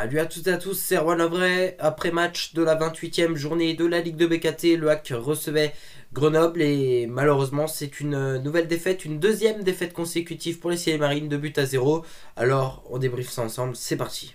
Salut à toutes et à tous, c'est Erwan Avray. Après match de la 28e journée de la Ligue de BKT, le HAC recevait Grenoble et malheureusement c'est une nouvelle défaite, une deuxième défaite consécutive pour les Ciel Marines, 2 buts à 0. Alors on débriefe ça ensemble, c'est parti.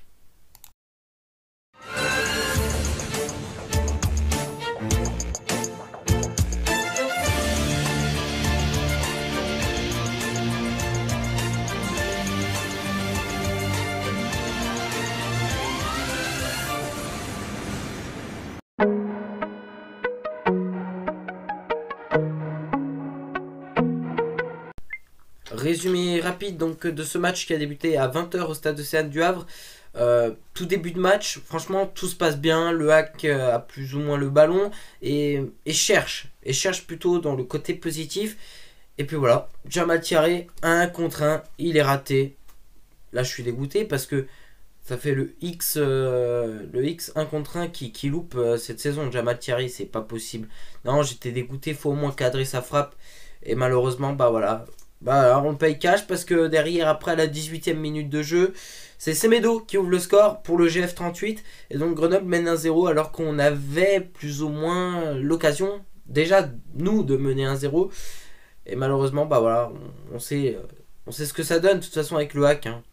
Résumé rapide donc de ce match qui a débuté à 20 h au stade Océane du Havre. Tout début de match, franchement tout se passe bien, le HAC a plus ou moins le ballon et cherche plutôt dans le côté positif. Et puis voilà, Jamal Thiaré, 1 contre 1, il est raté. Là je suis dégoûté parce que ça fait le X 1 contre 1 qui loupe cette saison. Jamal Thiaré, c'est pas possible. Non, j'étais dégoûté, faut au moins cadrer sa frappe. Et malheureusement, bah voilà. Bah alors on le paye cash parce que derrière, après à la 18e minute de jeu, c'est Semedo qui ouvre le score pour le GF 38. Et donc Grenoble mène 1-0 alors qu'on avait plus ou moins l'occasion déjà nous de mener 1-0. Et malheureusement, bah voilà, on sait ce que ça donne de toute façon avec le HAC. Hein.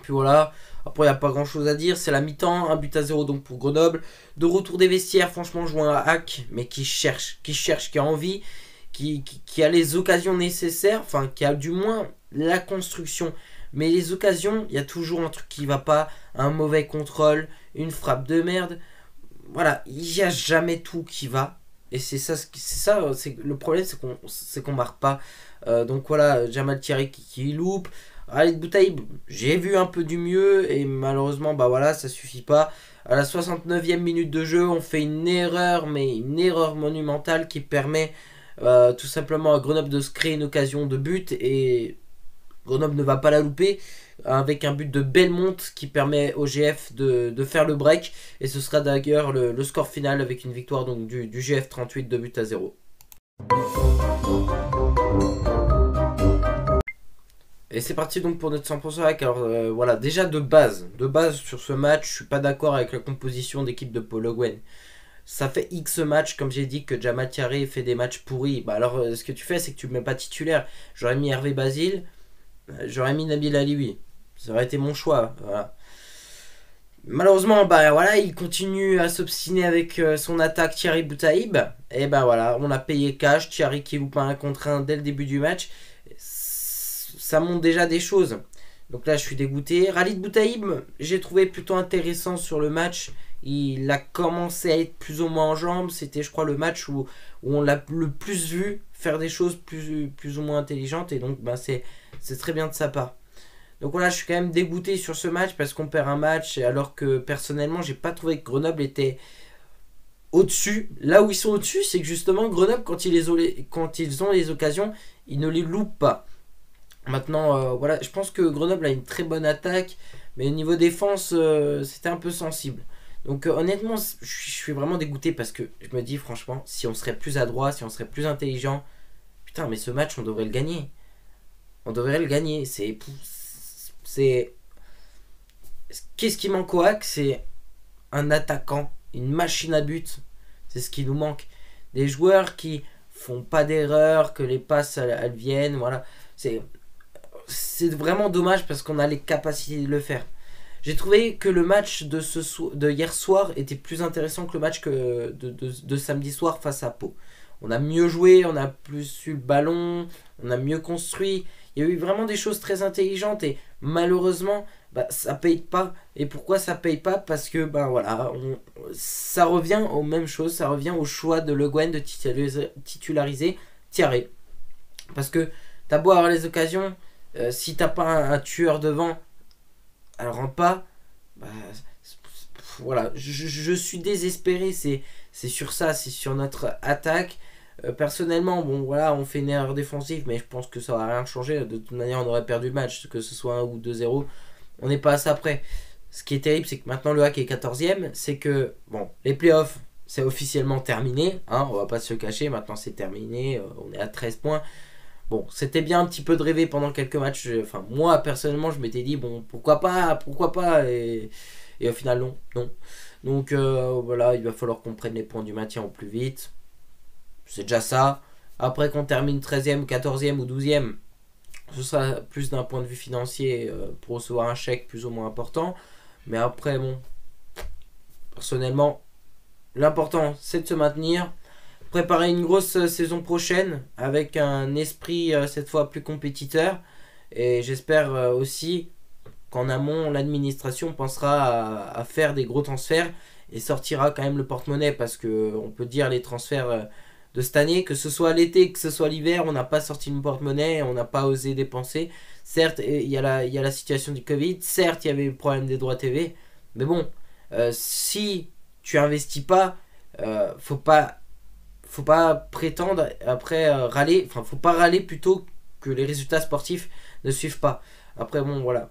Puis voilà, après il n'y a pas grand chose à dire, c'est la mi-temps, 1 but à 0 donc pour Grenoble. De retour des vestiaires, franchement, je vois un HAC, mais qui cherche, qui a envie, qui a les occasions nécessaires, enfin qui a du moins la construction. Mais les occasions, il y a toujours un truc qui va pas, un mauvais contrôle, une frappe de merde. Voilà, il n'y a jamais tout qui va. Et c'est le problème, c'est qu'on marque pas. Donc voilà, Jamal Thiaré qui loupe. Khalid Boutaïb, j'ai vu un peu du mieux et malheureusement, bah voilà, ça suffit pas. À la 69e minute de jeu, on fait une erreur, mais une erreur monumentale qui permet tout simplement à Grenoble de se créer une occasion de but et Grenoble ne va pas la louper avec un but de Belmont qui permet au GF de faire le break et ce sera d'ailleurs le score final avec une victoire donc du GF 38, 2 buts à 0. Et c'est parti donc pour notre 100% hack. Alors voilà, déjà de base sur ce match, je suis pas d'accord avec la composition d'équipe de Paul Le Guen. Ça fait X matchs, comme j'ai dit, que Jamal Thiaré fait des matchs pourris. Bah alors ce que tu fais, c'est que tu ne mets pas titulaire. J'aurais mis Hervé Basile, j'aurais mis Nabil Alioui. Ça aurait été mon choix. Voilà. Malheureusement, bah voilà, il continue à s'obstiner avec son attaque Thierry Boutaïb. Et bah voilà, on a payé cash. Thierry qui loupe un contre 1 dès le début du match. Ça montre déjà des choses. Donc là, je suis dégoûté. Khalid Boutaïb, j'ai trouvé plutôt intéressant sur le match. Il a commencé à être plus ou moins en jambes. C'était, je crois, le match où on l'a le plus vu faire des choses plus ou moins intelligentes. Et donc, bah, c'est très bien de sa part. Donc voilà, je suis quand même dégoûté sur ce match parce qu'on perd un match. Alors que personnellement, j'ai pas trouvé que Grenoble était au-dessus. Là où ils sont au-dessus, c'est que justement, Grenoble, quand ils ont les occasions, ils ne les loupent pas. Maintenant, voilà, je pense que Grenoble a une très bonne attaque, mais au niveau défense, c'était un peu sensible. Donc honnêtement, je suis vraiment dégoûté parce que je me dis franchement, si on serait plus adroit, si on serait plus intelligent, putain, mais ce match, on devrait le gagner. On devrait le gagner. Qu'est-ce qui manque au HAC? C'est un attaquant, une machine à but. C'est ce qui nous manque. Des joueurs qui font pas d'erreur, que les passes elles viennent, voilà. C'est vraiment dommage parce qu'on a les capacités de le faire. J'ai trouvé que le match de hier soir était plus intéressant que le match de samedi soir face à Pau. On a mieux joué, on a plus eu le ballon, on a mieux construit. Il y a eu vraiment des choses très intelligentes et malheureusement, bah, ça paye pas. Et pourquoi ça paye pas? Parce que bah, voilà, ça revient aux mêmes choses, ça revient au choix de Le Guen de titulariser Thiaré. Parce que t'as beau avoir les occasions, si t'as pas un tueur devant, elle rentre pas. Bah, voilà, je suis désespéré. C'est sur ça, c'est sur notre attaque. Personnellement, bon voilà, on fait une erreur défensive, mais je pense que ça va rien changer. De toute manière, on aurait perdu le match, que ce soit 1 ou 2-0. On n'est pas à ça près. Ce qui est terrible, c'est que maintenant le HAC est 14e. C'est que, bon, les playoffs, c'est officiellement terminé. Hein, on va pas se cacher, maintenant c'est terminé. On est à 13 points. Bon, c'était bien un petit peu de rêver pendant quelques matchs. Enfin, moi, personnellement, je m'étais dit, bon, pourquoi pas. Et au final, non. Non. Donc voilà, il va falloir qu'on prenne les points du maintien au plus vite. C'est déjà ça. Après qu'on termine 13e, 14e ou 12e, ce sera plus d'un point de vue financier pour recevoir un chèque plus ou moins important. Mais après, bon, personnellement, l'important c'est de se maintenir. Préparer une grosse saison prochaine avec un esprit cette fois plus compétiteur. Et j'espère aussi qu'en amont, l'administration pensera à faire des gros transferts et sortira quand même le porte-monnaie parce que on peut dire les transferts de cette année, que ce soit l'été, que ce soit l'hiver, on n'a pas sorti le porte-monnaie, on n'a pas osé dépenser. Certes, il y a la situation du Covid, certes, il y avait le problème des droits TV, mais bon, si tu investis pas, faut pas prétendre après râler, enfin, faut pas râler plutôt que les résultats sportifs ne suivent pas. Après, bon, voilà.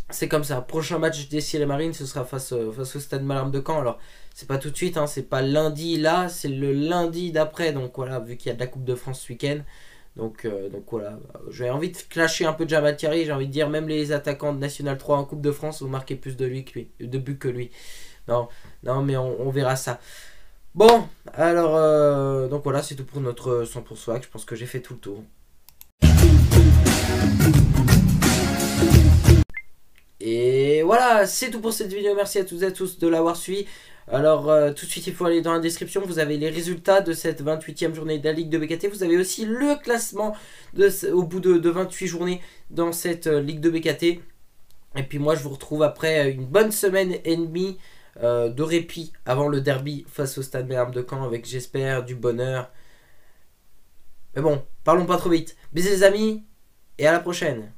C'est comme ça. Prochain match des Ciel et Marines, ce sera face au Stade Malherbe de Caen. Alors, c'est pas tout de suite, hein, c'est pas lundi là, c'est le lundi d'après. Donc voilà, vu qu'il y a de la Coupe de France ce week-end. Donc voilà, j'ai envie de clasher un peu de Jamal Thierry. J'ai envie de dire, même les attaquants de National 3 en Coupe de France ont marqué plus de buts que lui. Non, non, mais on verra ça. Bon, alors, donc voilà, c'est tout pour notre 100 pour swag. Je pense que j'ai fait tout le tour. Et voilà, c'est tout pour cette vidéo. Merci à toutes et à tous de l'avoir suivi. Alors, tout de suite, il faut aller dans la description. Vous avez les résultats de cette 28e journée de la Ligue de BKT. Vous avez aussi le classement au bout de 28 journées dans cette Ligue de BKT. Et puis moi, je vous retrouve après une bonne semaine et demie de répit avant le derby face au Stade Malherbe de Caen avec, j'espère, du bonheur. Mais bon, parlons pas trop vite. Bisous les amis et à la prochaine.